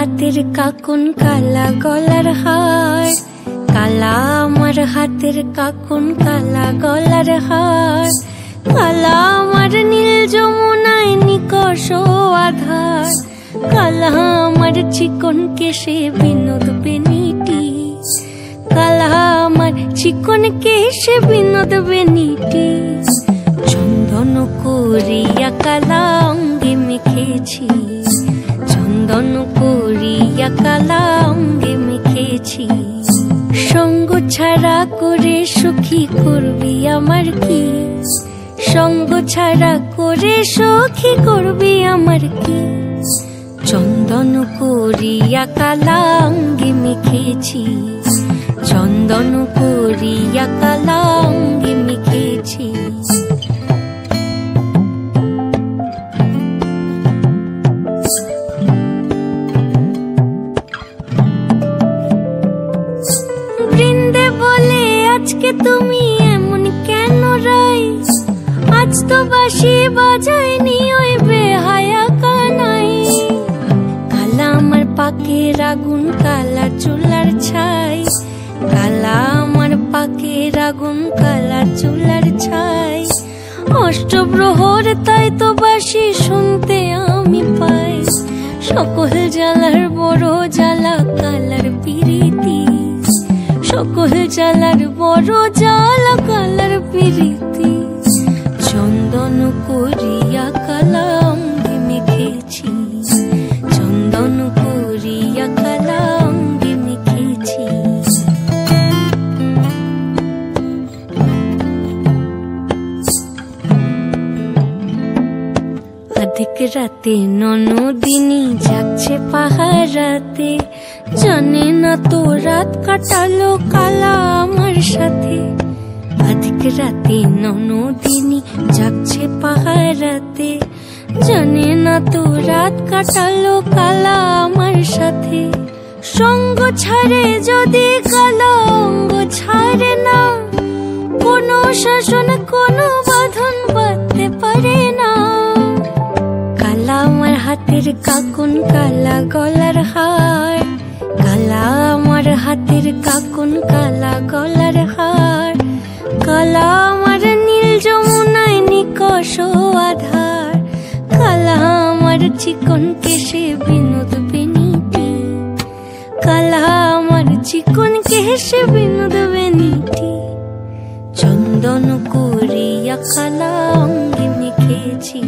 হাতের কাকুন কালা গলার হার, কালা আমার হাতের কাকুন কালা গলার হার, কালা আমার নীল যমুনায় নিকষ আধার, কালা আমার চিকন কেশে বিনোদ বেনিটি, কালা আমার চিকন কেশে বিনোদ বেনিটি। চন্দন করিয়া কালা অঙ্গে মেখেছি, চন্দন করিয়া কালা অঙ্গে মেখেছি। সঙ্গ ছাড়া করে সুখী করবি আমার কি, সঙ্গ ছাড়া করে সখী করবি আমার কি। চন্দন করিয়া কালা অঙ্গে মেখেছি, চন্দন করিয়া কালা অঙ্গে মেখেছি। বৃন্দে বলে আজকে তুমি এমন কেন রাই, আজ তো বাঁশি বাজায়নি ওই বেহায়া কানাই। কালা আমার পাকের আগুন কালা চুলার ছাই, কালা আমার পাকের আগুন কালা চুলার ছাই। অষ্টপ্রহর তাই তো বাঁশি শুনতে আমি পাই, সকল জ্বালার বড় জ্বালা কালার পিরিতি, সকল জ্বালার বড় জ্বালা কালার পিরিতি। চন্দন করিয়া কালা অঙ্গে মেখেছি, চন্দন করিয়া কালা অঙ্গে মেখেছি। অধিক রাতে ননদিনী যাচ্ছে পাহারাতে, জানে না তো রাত কাটালো কালা আমার সাথে। অধিক রাতে ননদিনী যাচ্ছে পাহারাতে, জানে না তো রাত কাটালো কালা আমার সাথে। সঙ্গ ছাড়ে যদি কালা অঙ্গ ছাড়ে না, কোনো শাসন কোনো বাঁধন বাঁধতে পারে না। কালা আমার হাতের কাকুন কালা গলার হার, কালা আমার হাতের কাকুন কালা গলার হার, কালা আমার নীল যমুনায় নিকষ আধার, কালা আমার চিকন কেশে বিনোদ বেনিটি, কালা আমার চিকন কেশে বিনোদ বেনিটি। চন্দন করিয়া কালা অঙ্গে মেখেছি।